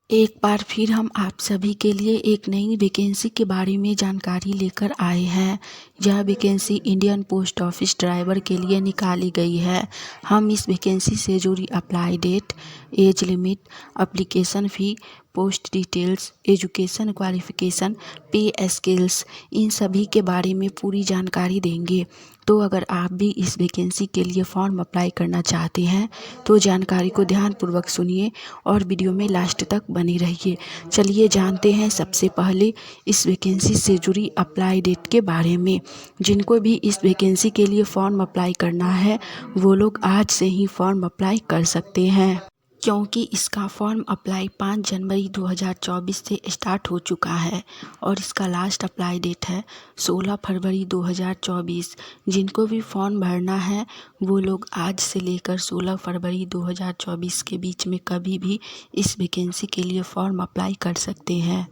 एक बार फिर हम आप सभी के लिए एक नई वैकेंसी के बारे में जानकारी लेकर आए हैं। यह vacancy Indian post office driver के लिए निकाली गई है। हम इस वैकेंसी से जुड़ी apply date, age limit, application fee, post details, education qualification, pay scales, इन सभी के बारे में पूरी जानकारी देंगे। तो अगर आप भी इस वैकेंसी के लिए फॉर्म अप्लाई करना चाहते हैं तो जानकारी को ध्यानपूर्वक सुनिए और वीडियो में लास्ट तक बने रहिए। चलिए जानते हैं सबसे पहले इस वैकेंसी से जुड़ी अप्लाई डेट के बारे में। जिनको भी इस वैकेंसी के लिए फॉर्म अप्लाई करना है वो लोग आज से ही फॉर्म अप्लाई कर सकते हैं, क्योंकि इसका फॉर्म अप्लाई 5 जनवरी 2024 से स्टार्ट हो चुका है और इसका लास्ट अप्लाई डेट है 16 फरवरी 2024। जिनको भी फॉर्म भरना है वो लोग आज से लेकर 16 फरवरी 2024 के बीच में कभी भी इस वैकेंसी के लिए फॉर्म अप्लाई कर सकते हैं।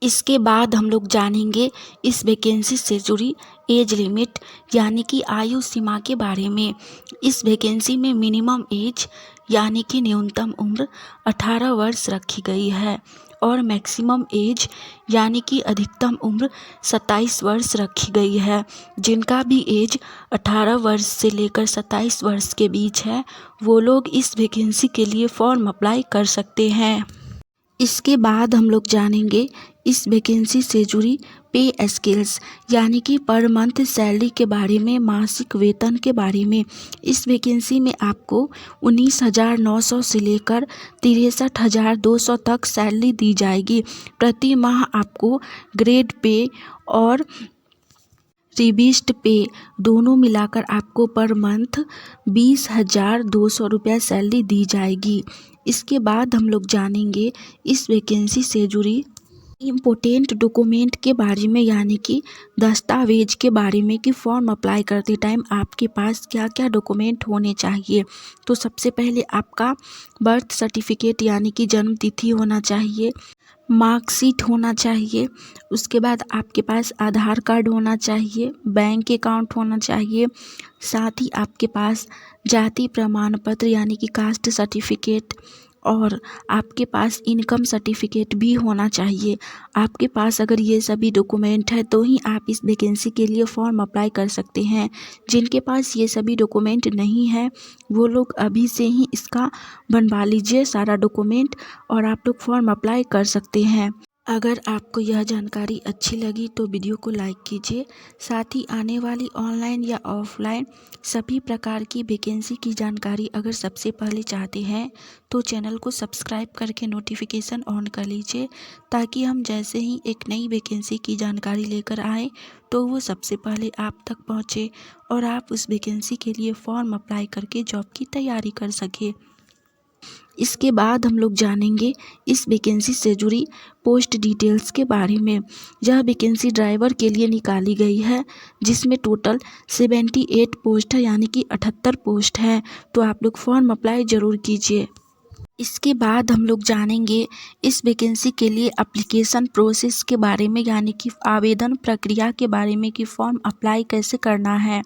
इसके बाद हम लोग जानेंगे इस वैकेंसी से जुड़ी एज लिमिट यानी कि आयु सीमा के बारे में। इस वैकेंसी में मिनिमम एज यानी कि न्यूनतम उम्र 18 वर्ष रखी गई है और मैक्सिमम एज यानी कि अधिकतम उम्र 27 वर्ष रखी गई है। जिनका भी एज 18 वर्ष से लेकर 27 वर्ष के बीच है वो लोग इस वैकेंसी के लिए फॉर्म अप्लाई कर सकते हैं। इसके बाद हम लोग जानेंगे इस वैकेंसी से जुड़ी पे स्केल्स यानी कि पर मंथ सैलरी के बारे में, मासिक वेतन के बारे में। इस वैकेंसी में आपको 19,900 से लेकर 63,200 तक सैलरी दी जाएगी। प्रति माह आपको ग्रेड पे और रिविस्ट पे दोनों मिलाकर आपको पर मंथ 20,200 रुपया सैलरी दी जाएगी। इसके बाद हम लोग जानेंगे इस वैकेंसी से जुड़ी इम्पोर्टेंट डॉक्यूमेंट के बारे में यानी कि दस्तावेज के बारे में कि फॉर्म अप्लाई करते टाइम आपके पास क्या क्या डॉक्यूमेंट होने चाहिए। तो सबसे पहले आपका बर्थ सर्टिफिकेट यानी कि जन्म तिथि होना चाहिए, मार्कशीट होना चाहिए। उसके बाद आपके पास आधार कार्ड होना चाहिए, बैंक अकाउंट होना चाहिए। साथ ही आपके पास जाति प्रमाण पत्र यानी कि कास्ट सर्टिफिकेट और आपके पास इनकम सर्टिफिकेट भी होना चाहिए। आपके पास अगर ये सभी डॉक्यूमेंट है तो ही आप इस वैकेंसी के लिए फॉर्म अप्लाई कर सकते हैं। जिनके पास ये सभी डॉक्यूमेंट नहीं है वो लोग अभी से ही इसका बनवा लीजिए सारा डॉक्यूमेंट और आप लोग फॉर्म अप्लाई कर सकते हैं। अगर आपको यह जानकारी अच्छी लगी तो वीडियो को लाइक कीजिए। साथ ही आने वाली ऑनलाइन या ऑफलाइन सभी प्रकार की वैकेंसी की जानकारी अगर सबसे पहले चाहते हैं तो चैनल को सब्सक्राइब करके नोटिफिकेशन ऑन कर लीजिए, ताकि हम जैसे ही एक नई वैकेंसी की जानकारी लेकर आए तो वो सबसे पहले आप तक पहुँचे और आप उस वैकेंसी के लिए फॉर्म अप्लाई करके जॉब की तैयारी कर सके। इसके बाद हम लोग जानेंगे इस वैकेंसी से जुड़ी पोस्ट डिटेल्स के बारे में। यह वैकेंसी ड्राइवर के लिए निकाली गई है जिसमें टोटल 78 पोस्ट है यानी कि 78 पोस्ट हैं। तो आप लोग फॉर्म अप्लाई ज़रूर कीजिए। इसके बाद हम लोग जानेंगे इस वैकेंसी के लिए एप्लीकेशन प्रोसेस के बारे में यानी कि आवेदन प्रक्रिया के बारे में कि फॉर्म अप्लाई कैसे करना है।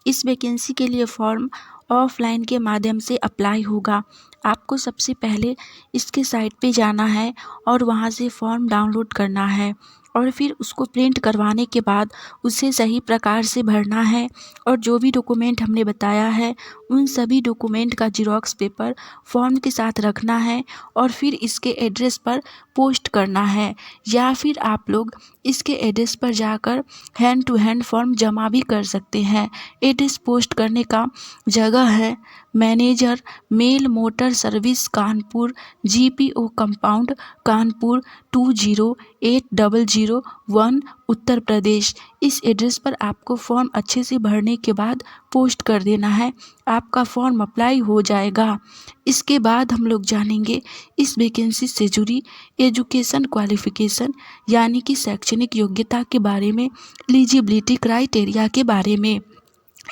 इस वैकेंसी के लिए फॉर्म ऑफलाइन के माध्यम से अप्लाई होगा। आपको सबसे पहले इसके साइट पे जाना है और वहाँ से फॉर्म डाउनलोड करना है और फिर उसको प्रिंट करवाने के बाद उसे सही प्रकार से भरना है और जो भी डॉक्यूमेंट हमने बताया है उन सभी डॉक्यूमेंट का जेरॉक्स पेपर फॉर्म के साथ रखना है और फिर इसके एड्रेस पर पोस्ट करना है, या फिर आप लोग इसके एड्रेस पर जाकर हैंड टू हैंड फॉर्म जमा भी कर सकते हैं। एड्रेस पोस्ट करने का जगह है manager mail motor service Kanpur, GPO compound Kanpur 208001 Uttar Pradesh. इस एड्रेस पर आपको फॉर्म अच्छे से भरने के बाद पोस्ट कर देना है, आपका फॉर्म अप्लाई हो जाएगा। इसके बाद हम लोग जानेंगे इस वैकेंसी से जुड़ी एजुकेशन क्वालिफ़िकेशन यानी कि शैक्षणिक योग्यता के बारे में, एलिजिबिलिटी क्राइटेरिया के बारे में।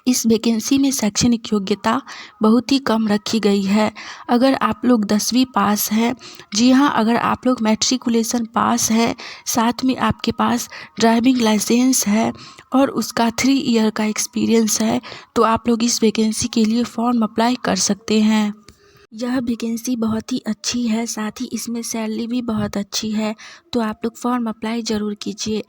इस वैकेंसी में शैक्षणिक योग्यता बहुत ही कम रखी गई है। अगर आप लोग 10वीं पास है, जी हाँ, अगर आप लोग मैट्रिकुलेशन पास है, साथ में आपके पास ड्राइविंग लाइसेंस है और उसका 3 ईयर का एक्सपीरियंस है तो आप लोग इस वैकेंसी के लिए फॉर्म अप्लाई कर सकते हैं। यह वैकेंसी बहुत ही अच्छी है, साथ ही इसमें सैलरी भी बहुत अच्छी है। तो आप लोग फॉर्म अप्लाई ज़रूर कीजिए।